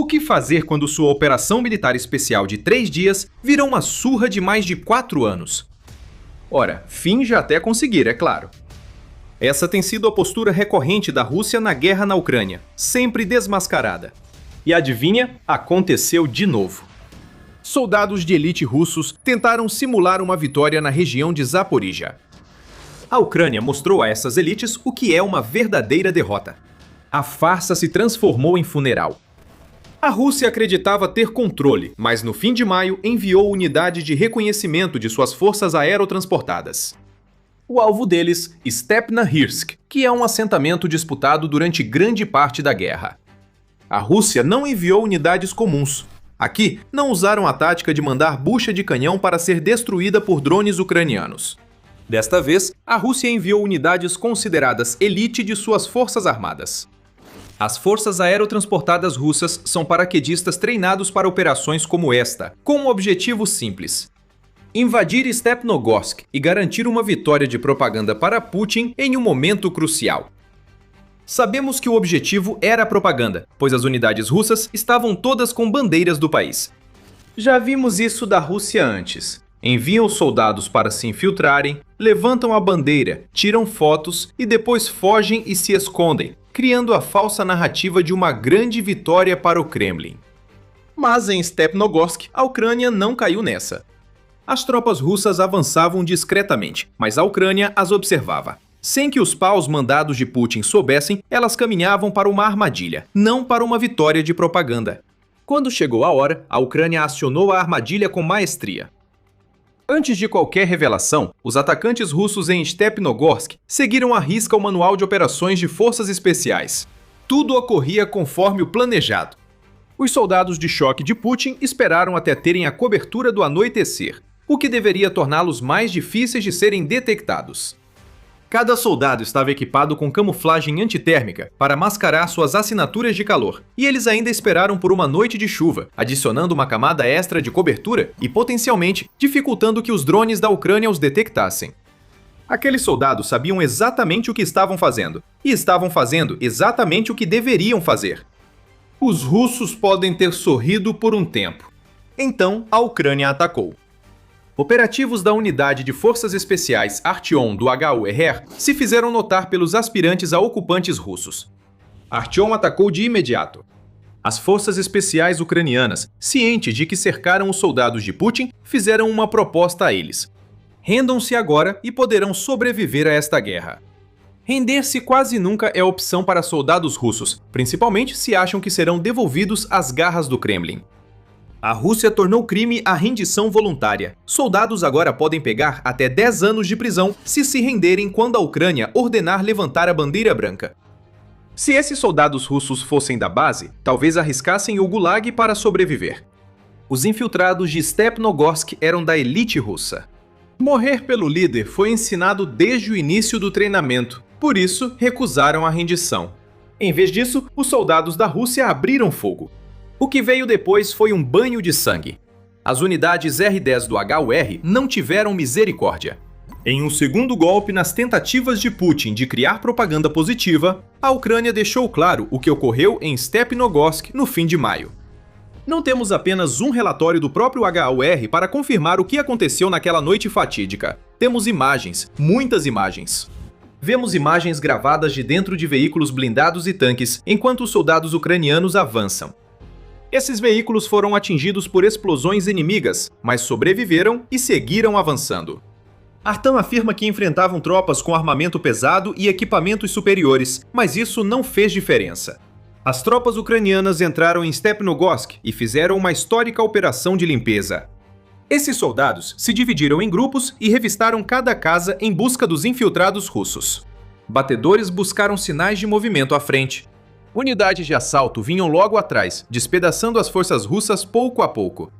que fazer quando sua operação militar especial de 3 dias vira uma surra de mais de 4 anos? Ora, finja até conseguir, é claro. Essa tem sido a postura recorrente da Rússia na guerra na Ucrânia, sempre desmascarada. E adivinha? Aconteceu de novo. Soldados de elite russos tentaram simular uma vitória na região de Zaporizhia. A Ucrânia mostrou a essas elites o que é uma verdadeira derrota. A farsa se transformou em funeral. A Rússia acreditava ter controle, mas no fim de maio enviou unidade de reconhecimento de suas forças aerotransportadas. O alvo deles, Stepnogorsk, que é um assentamento disputado durante grande parte da guerra. A Rússia não enviou unidades comuns. Aqui, não usaram a tática de mandar bucha de canhão para ser destruída por drones ucranianos. Desta vez, a Rússia enviou unidades consideradas elite de suas forças armadas. As forças aerotransportadas russas são paraquedistas treinados para operações como esta, com um objetivo simples: invadir Stepnogorsk e garantir uma vitória de propaganda para Putin em um momento crucial. Sabemos que o objetivo era a propaganda, pois as unidades russas estavam todas com bandeiras do país. Já vimos isso da Rússia antes. Enviam soldados para se infiltrarem, levantam a bandeira, tiram fotos e depois fogem e se escondem, criando a falsa narrativa de uma grande vitória para o Kremlin. Mas em Stepnogorsk, a Ucrânia não caiu nessa. As tropas russas avançavam discretamente, mas a Ucrânia as observava. Sem que os paus mandados de Putin soubessem, elas caminhavam para uma armadilha, não para uma vitória de propaganda. Quando chegou a hora, a Ucrânia acionou a armadilha com maestria. Antes de qualquer revelação, os atacantes russos em Stepnogorsk seguiram à risca o manual de operações de forças especiais. Tudo ocorria conforme o planejado. Os soldados de choque de Putin esperaram até terem a cobertura do anoitecer, o que deveria torná-los mais difíceis de serem detectados. Cada soldado estava equipado com camuflagem antitérmica para mascarar suas assinaturas de calor, e eles ainda esperaram por uma noite de chuva, adicionando uma camada extra de cobertura e potencialmente dificultando que os drones da Ucrânia os detectassem. Aqueles soldados sabiam exatamente o que estavam fazendo, e estavam fazendo exatamente o que deveriam fazer. Os russos podem ter sorrido por um tempo. Então, a Ucrânia atacou. Operativos da Unidade de Forças Especiais Artyom do HURR se fizeram notar pelos aspirantes a ocupantes russos. Artyom atacou de imediato. As forças especiais ucranianas, cientes de que cercaram os soldados de Putin, fizeram uma proposta a eles. Rendam-se agora e poderão sobreviver a esta guerra. Render-se quase nunca é opção para soldados russos, principalmente se acham que serão devolvidos às garras do Kremlin. A Rússia tornou crime a rendição voluntária. Soldados agora podem pegar até 10 anos de prisão se renderem quando a Ucrânia ordenar levantar a bandeira branca. Se esses soldados russos fossem da base, talvez arriscassem o Gulag para sobreviver. Os infiltrados de Stepnogorsk eram da elite russa. Morrer pelo líder foi ensinado desde o início do treinamento, por isso recusaram a rendição. Em vez disso, os soldados da Rússia abriram fogo. O que veio depois foi um banho de sangue. As unidades R-10 do HUR não tiveram misericórdia. Em um segundo golpe nas tentativas de Putin de criar propaganda positiva, a Ucrânia deixou claro o que ocorreu em Stepnogorsk no fim de maio. Não temos apenas um relatório do próprio HUR para confirmar o que aconteceu naquela noite fatídica. Temos imagens, muitas imagens. Vemos imagens gravadas de dentro de veículos blindados e tanques enquanto os soldados ucranianos avançam. Esses veículos foram atingidos por explosões inimigas, mas sobreviveram e seguiram avançando. Artam afirma que enfrentavam tropas com armamento pesado e equipamentos superiores, mas isso não fez diferença. As tropas ucranianas entraram em Stepnogorsk e fizeram uma histórica operação de limpeza. Esses soldados se dividiram em grupos e revistaram cada casa em busca dos infiltrados russos. Batedores buscaram sinais de movimento à frente. Unidades de assalto vinham logo atrás, despedaçando as forças russas pouco a pouco.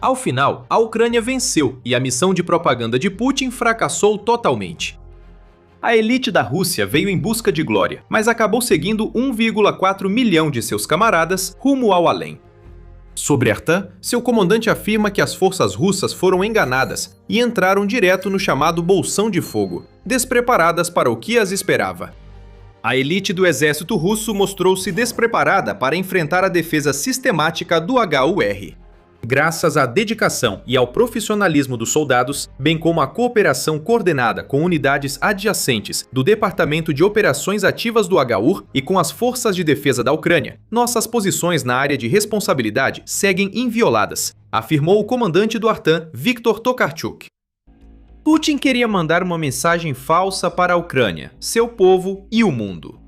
Ao final, a Ucrânia venceu e a missão de propaganda de Putin fracassou totalmente. A elite da Rússia veio em busca de glória, mas acabou seguindo 1,4 milhão de seus camaradas rumo ao além. Sobre Artam, seu comandante afirma que as forças russas foram enganadas e entraram direto no chamado Bolsão de Fogo, despreparadas para o que as esperava. A elite do exército russo mostrou-se despreparada para enfrentar a defesa sistemática do HUR. Graças à dedicação e ao profissionalismo dos soldados, bem como à cooperação coordenada com unidades adjacentes do Departamento de Operações Ativas do HUR e com as forças de defesa da Ucrânia, nossas posições na área de responsabilidade seguem invioladas, afirmou o comandante do Artan, Viktor Tokarczuk. Putin queria mandar uma mensagem falsa para a Ucrânia, seu povo e o mundo.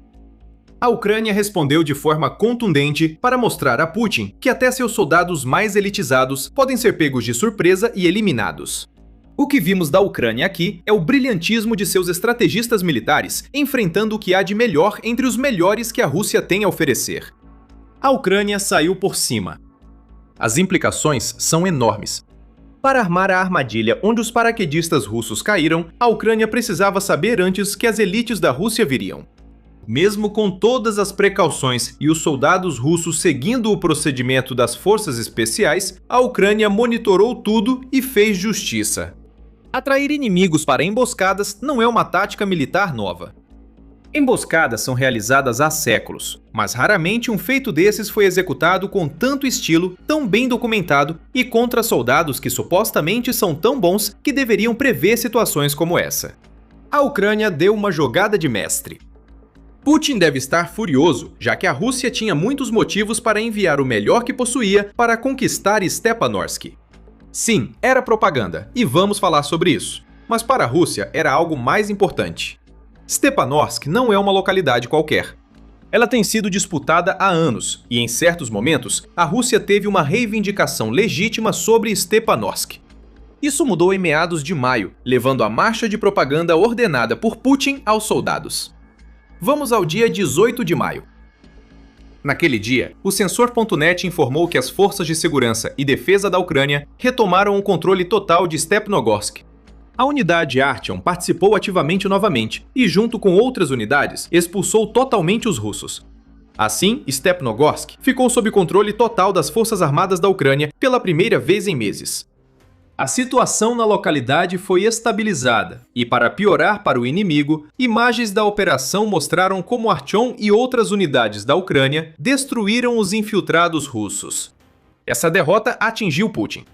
A Ucrânia respondeu de forma contundente para mostrar a Putin que até seus soldados mais elitizados podem ser pegos de surpresa e eliminados. O que vimos da Ucrânia aqui é o brilhantismo de seus estrategistas militares enfrentando o que há de melhor entre os melhores que a Rússia tem a oferecer. A Ucrânia saiu por cima. As implicações são enormes. Para armar a armadilha onde os paraquedistas russos caíram, a Ucrânia precisava saber antes que as elites da Rússia viriam. Mesmo com todas as precauções e os soldados russos seguindo o procedimento das forças especiais, a Ucrânia monitorou tudo e fez justiça. Atrair inimigos para emboscadas não é uma tática militar nova. Emboscadas são realizadas há séculos, mas raramente um feito desses foi executado com tanto estilo, tão bem documentado e contra soldados que supostamente são tão bons que deveriam prever situações como essa. A Ucrânia deu uma jogada de mestre. Putin deve estar furioso, já que a Rússia tinha muitos motivos para enviar o melhor que possuía para conquistar Stepanorsk. Sim, era propaganda, e vamos falar sobre isso. Mas para a Rússia era algo mais importante. Stepanorsk não é uma localidade qualquer. Ela tem sido disputada há anos, e em certos momentos, a Rússia teve uma reivindicação legítima sobre Stepanorsk. Isso mudou em meados de maio, levando a marcha de propaganda ordenada por Putin aos soldados. Vamos ao dia 18 de maio. Naquele dia, o Sensor.net informou que as forças de segurança e defesa da Ucrânia retomaram o controle total de Stepnogorsk. A unidade Artyom participou ativamente novamente e, junto com outras unidades, expulsou totalmente os russos. Assim, Stepnogorsk ficou sob controle total das Forças Armadas da Ucrânia pela primeira vez em meses. A situação na localidade foi estabilizada e, para piorar para o inimigo, imagens da operação mostraram como Artyom e outras unidades da Ucrânia destruíram os infiltrados russos. Essa derrota atingiu Putin.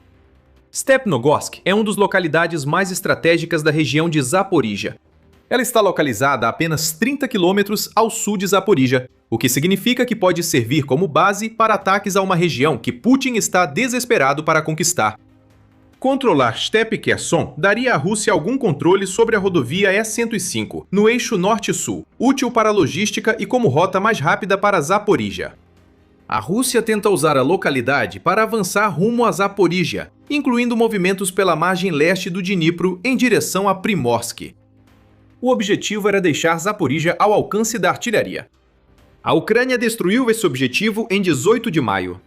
Stepnogorsk é uma das localidades mais estratégicas da região de Zaporíjia. Ela está localizada a apenas 30 quilômetros ao sul de Zaporíjia, o que significa que pode servir como base para ataques a uma região que Putin está desesperado para conquistar. Controlar Stepe-Kherson daria à Rússia algum controle sobre a rodovia E-105, no eixo norte-sul, útil para a logística e como rota mais rápida para Zaporíjia. A Rússia tenta usar a localidade para avançar rumo a Zaporíjia, incluindo movimentos pela margem leste do Dnipro em direção a Primorsk. O objetivo era deixar Zaporíjia ao alcance da artilharia. A Ucrânia destruiu esse objetivo em 18 de maio.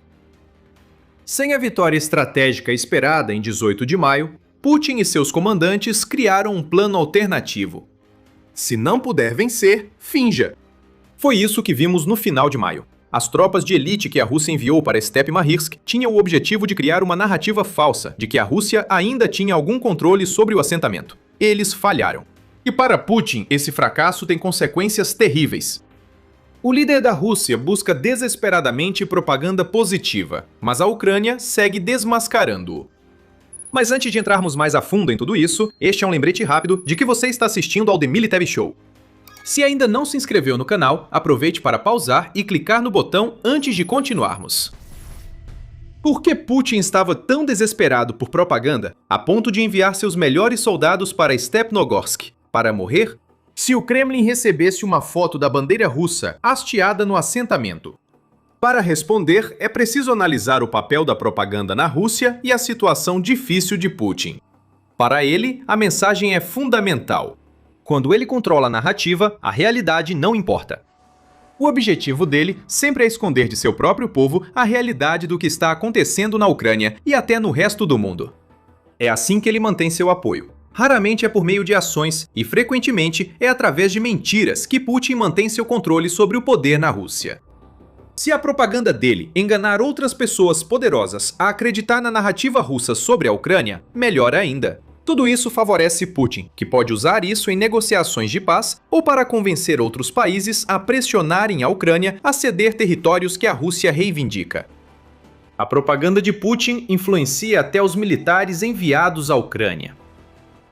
Sem a vitória estratégica esperada em 18 de maio, Putin e seus comandantes criaram um plano alternativo. Se não puder vencer, finja. Foi isso que vimos no final de maio. As tropas de elite que a Rússia enviou para Stepe-Mahirsк tinham o objetivo de criar uma narrativa falsa de que a Rússia ainda tinha algum controle sobre o assentamento. Eles falharam. E para Putin, esse fracasso tem consequências terríveis. O líder da Rússia busca desesperadamente propaganda positiva, mas a Ucrânia segue desmascarando-o. Mas antes de entrarmos mais a fundo em tudo isso, este é um lembrete rápido de que você está assistindo ao The Military Show. Se ainda não se inscreveu no canal, aproveite para pausar e clicar no botão antes de continuarmos. Por que Putin estava tão desesperado por propaganda a ponto de enviar seus melhores soldados para Stepnogorsk? Para morrer? Se o Kremlin recebesse uma foto da bandeira russa hasteada no assentamento? Para responder, é preciso analisar o papel da propaganda na Rússia e a situação difícil de Putin. Para ele, a mensagem é fundamental. Quando ele controla a narrativa, a realidade não importa. O objetivo dele sempre é esconder de seu próprio povo a realidade do que está acontecendo na Ucrânia e até no resto do mundo. É assim que ele mantém seu apoio. Raramente é por meio de ações e, frequentemente, é através de mentiras que Putin mantém seu controle sobre o poder na Rússia. Se a propaganda dele enganar outras pessoas poderosas a acreditar na narrativa russa sobre a Ucrânia, melhor ainda. Tudo isso favorece Putin, que pode usar isso em negociações de paz ou para convencer outros países a pressionarem a Ucrânia a ceder territórios que a Rússia reivindica. A propaganda de Putin influencia até os militares enviados à Ucrânia.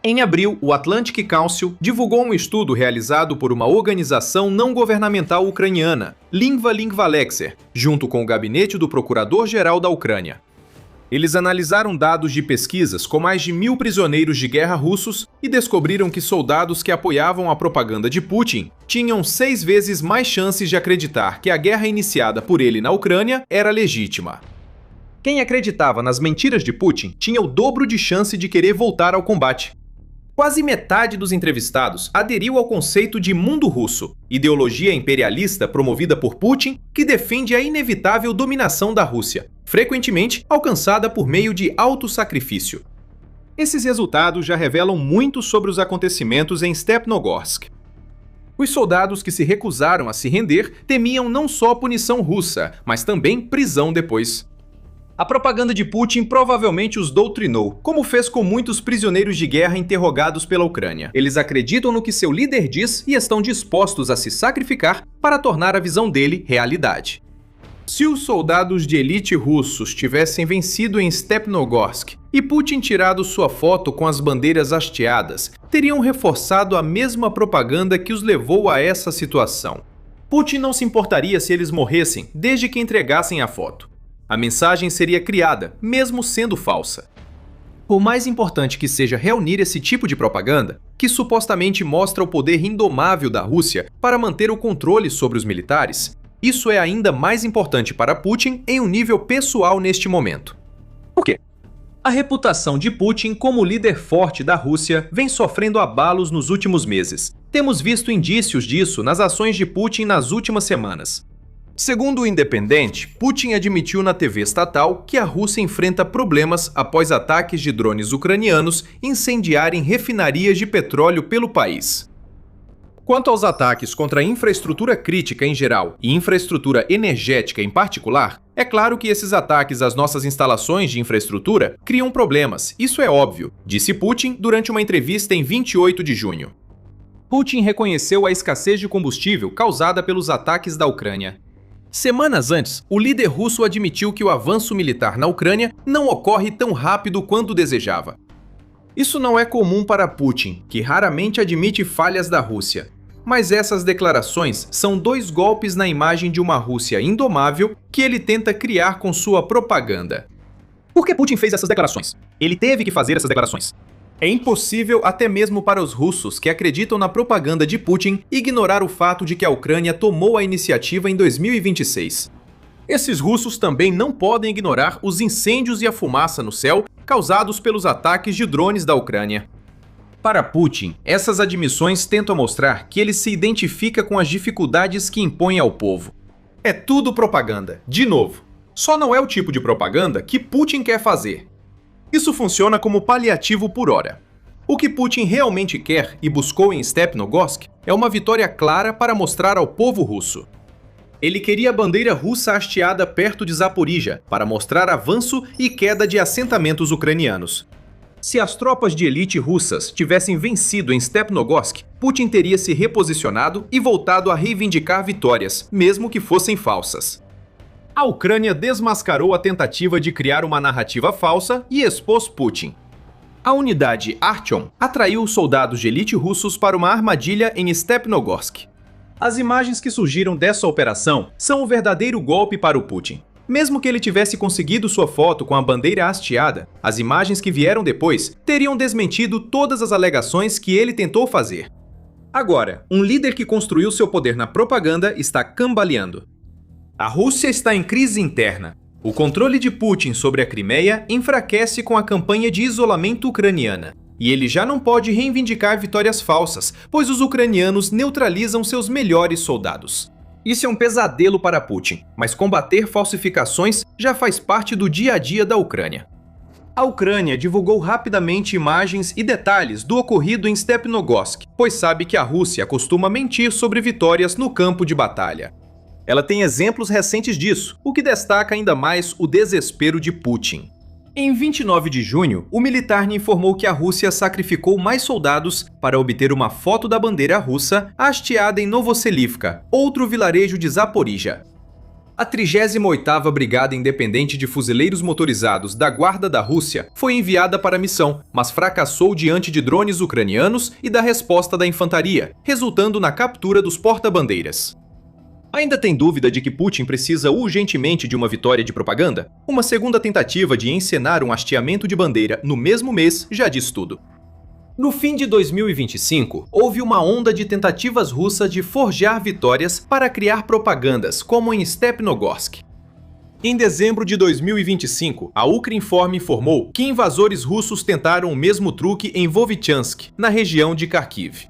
Em abril, o Atlantic Council divulgou um estudo realizado por uma organização não governamental ucraniana, Lingva Lingvalexer, junto com o gabinete do Procurador-Geral da Ucrânia. Eles analisaram dados de pesquisas com mais de 1.000 prisioneiros de guerra russos e descobriram que soldados que apoiavam a propaganda de Putin tinham 6 vezes mais chances de acreditar que a guerra iniciada por ele na Ucrânia era legítima. Quem acreditava nas mentiras de Putin tinha o dobro de chance de querer voltar ao combate. Quase metade dos entrevistados aderiu ao conceito de mundo russo, ideologia imperialista promovida por Putin que defende a inevitável dominação da Rússia, frequentemente alcançada por meio de autossacrifício. Esses resultados já revelam muito sobre os acontecimentos em Stepnogorsk. Os soldados que se recusaram a se render temiam não só punição russa, mas também prisão depois. A propaganda de Putin provavelmente os doutrinou, como fez com muitos prisioneiros de guerra interrogados pela Ucrânia. Eles acreditam no que seu líder diz e estão dispostos a se sacrificar para tornar a visão dele realidade. Se os soldados de elite russos tivessem vencido em Stepnogorsk e Putin tirado sua foto com as bandeiras hasteadas, teriam reforçado a mesma propaganda que os levou a essa situação. Putin não se importaria se eles morressem, desde que entregassem a foto. A mensagem seria criada, mesmo sendo falsa. Por mais importante que seja reunir esse tipo de propaganda, que supostamente mostra o poder indomável da Rússia para manter o controle sobre os militares, isso é ainda mais importante para Putin em um nível pessoal neste momento. Por quê? A reputação de Putin como líder forte da Rússia vem sofrendo abalos nos últimos meses. Temos visto indícios disso nas ações de Putin nas últimas semanas. Segundo o Independente, Putin admitiu na TV estatal que a Rússia enfrenta problemas após ataques de drones ucranianos incendiarem refinarias de petróleo pelo país. Quanto aos ataques contra a infraestrutura crítica em geral e infraestrutura energética em particular, é claro que esses ataques às nossas instalações de infraestrutura criam problemas, isso é óbvio, disse Putin durante uma entrevista em 28 de junho. Putin reconheceu a escassez de combustível causada pelos ataques da Ucrânia. Semanas antes, o líder russo admitiu que o avanço militar na Ucrânia não ocorre tão rápido quanto desejava. Isso não é comum para Putin, que raramente admite falhas da Rússia. Mas essas declarações são 2 golpes na imagem de uma Rússia indomável que ele tenta criar com sua propaganda. Por que Putin fez essas declarações? Ele teve que fazer essas declarações. É impossível até mesmo para os russos que acreditam na propaganda de Putin ignorar o fato de que a Ucrânia tomou a iniciativa em 2026. Esses russos também não podem ignorar os incêndios e a fumaça no céu causados pelos ataques de drones da Ucrânia. Para Putin, essas admissões tentam mostrar que ele se identifica com as dificuldades que impõe ao povo. É tudo propaganda, de novo. Só não é o tipo de propaganda que Putin quer fazer. Isso funciona como paliativo por hora. O que Putin realmente quer e buscou em Stepnogorsk é uma vitória clara para mostrar ao povo russo. Ele queria a bandeira russa hasteada perto de Zaporizhia para mostrar avanço e queda de assentamentos ucranianos. Se as tropas de elite russas tivessem vencido em Stepnogorsk, Putin teria se reposicionado e voltado a reivindicar vitórias, mesmo que fossem falsas. A Ucrânia desmascarou a tentativa de criar uma narrativa falsa e expôs Putin. A unidade Artyom atraiu os soldados de elite russos para uma armadilha em Stepnogorsk. As imagens que surgiram dessa operação são o verdadeiro golpe para o Putin. Mesmo que ele tivesse conseguido sua foto com a bandeira hasteada, as imagens que vieram depois teriam desmentido todas as alegações que ele tentou fazer. Agora, um líder que construiu seu poder na propaganda está cambaleando. A Rússia está em crise interna. O controle de Putin sobre a Crimeia enfraquece com a campanha de isolamento ucraniana. E ele já não pode reivindicar vitórias falsas, pois os ucranianos neutralizam seus melhores soldados. Isso é um pesadelo para Putin, mas combater falsificações já faz parte do dia a dia da Ucrânia. A Ucrânia divulgou rapidamente imagens e detalhes do ocorrido em Stepnogorsk, pois sabe que a Rússia costuma mentir sobre vitórias no campo de batalha. Ela tem exemplos recentes disso, o que destaca ainda mais o desespero de Putin. Em 29 de junho, o Militarny informou que a Rússia sacrificou mais soldados para obter uma foto da bandeira russa hasteada em Novoselivka, outro vilarejo de Zaporizhia. A 38ª Brigada Independente de Fuzileiros Motorizados da Guarda da Rússia foi enviada para a missão, mas fracassou diante de drones ucranianos e da resposta da infantaria, resultando na captura dos porta-bandeiras. Ainda tem dúvida de que Putin precisa urgentemente de uma vitória de propaganda? Uma segunda tentativa de encenar um hasteamento de bandeira no mesmo mês já diz tudo. No fim de 2025, houve uma onda de tentativas russas de forjar vitórias para criar propagandas, como em Stepnogorsk. Em dezembro de 2025, a Ukrinform informou que invasores russos tentaram o mesmo truque em Vovchansk, na região de Kharkiv.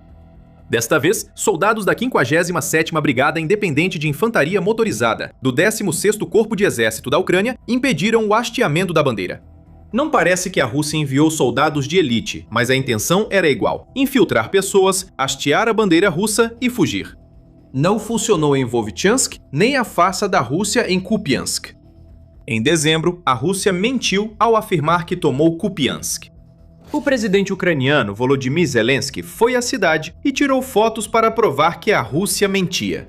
Desta vez, soldados da 57ª Brigada Independente de Infantaria Motorizada, do 16º Corpo de Exército da Ucrânia, impediram o hasteamento da bandeira. Não parece que a Rússia enviou soldados de elite, mas a intenção era igual: infiltrar pessoas, hastear a bandeira russa e fugir. Não funcionou em Vovchansk, nem a farsa da Rússia em Kupiansk. Em dezembro, a Rússia mentiu ao afirmar que tomou Kupiansk. O presidente ucraniano Volodymyr Zelensky foi à cidade e tirou fotos para provar que a Rússia mentia.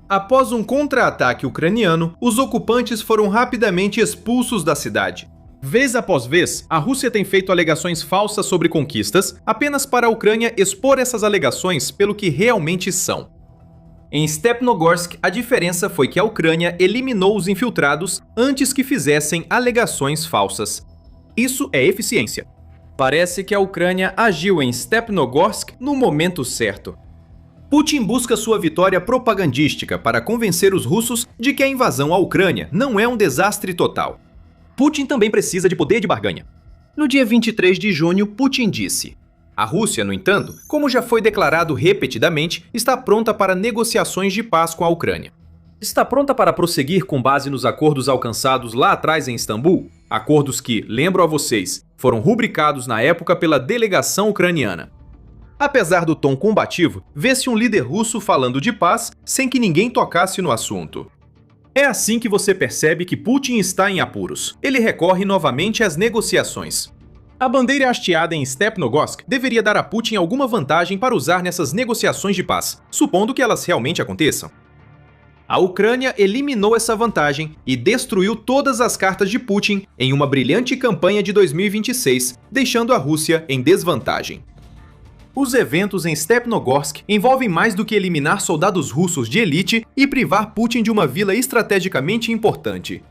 Após um contra-ataque ucraniano, os ocupantes foram rapidamente expulsos da cidade. Vez após vez, a Rússia tem feito alegações falsas sobre conquistas apenas para a Ucrânia expor essas alegações pelo que realmente são. Em Stepnogorsk, a diferença foi que a Ucrânia eliminou os infiltrados antes que fizessem alegações falsas. Isso é eficiência. Parece que a Ucrânia agiu em Stepnogorsk no momento certo. Putin busca sua vitória propagandística para convencer os russos de que a invasão à Ucrânia não é um desastre total. Putin também precisa de poder de barganha. No dia 23 de junho, Putin disse: a Rússia, no entanto, como já foi declarado repetidamente, está pronta para negociações de paz com a Ucrânia. Está pronta para prosseguir com base nos acordos alcançados lá atrás em Istambul, acordos que, lembro a vocês, foram rubricados na época pela delegação ucraniana. Apesar do tom combativo, vê-se um líder russo falando de paz sem que ninguém tocasse no assunto. É assim que você percebe que Putin está em apuros. Ele recorre novamente às negociações. A bandeira hasteada em Stepnogorsk deveria dar a Putin alguma vantagem para usar nessas negociações de paz, supondo que elas realmente aconteçam. A Ucrânia eliminou essa vantagem e destruiu todas as cartas de Putin em uma brilhante campanha de 2026, deixando a Rússia em desvantagem. Os eventos em Stepnogorsk envolvem mais do que eliminar soldados russos de elite e privar Putin de uma vila estrategicamente importante.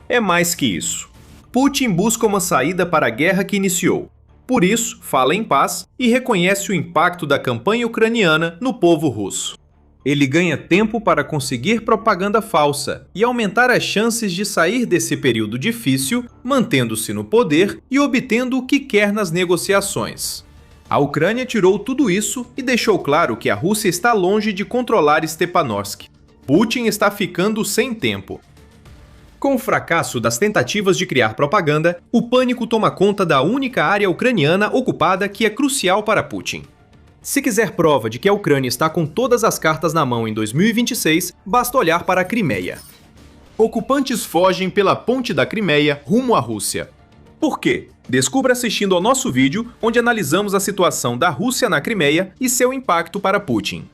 É mais que isso. Putin busca uma saída para a guerra que iniciou. Por isso, fala em paz e reconhece o impacto da campanha ucraniana no povo russo. Ele ganha tempo para conseguir propaganda falsa e aumentar as chances de sair desse período difícil, mantendo-se no poder e obtendo o que quer nas negociações. A Ucrânia tirou tudo isso e deixou claro que a Rússia está longe de controlar Stepanorsk. Putin está ficando sem tempo. Com o fracasso das tentativas de criar propaganda, o pânico toma conta da única área ucraniana ocupada que é crucial para Putin. Se quiser prova de que a Ucrânia está com todas as cartas na mão em 2026, basta olhar para a Crimeia. Ocupantes fogem pela ponte da Crimeia rumo à Rússia. Por quê? Descubra assistindo ao nosso vídeo, onde analisamos a situação da Rússia na Crimeia e seu impacto para Putin.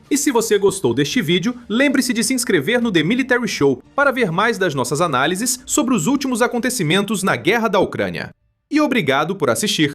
E se você gostou deste vídeo, lembre-se de se inscrever no The Military Show para ver mais das nossas análises sobre os últimos acontecimentos na guerra da Ucrânia. E obrigado por assistir!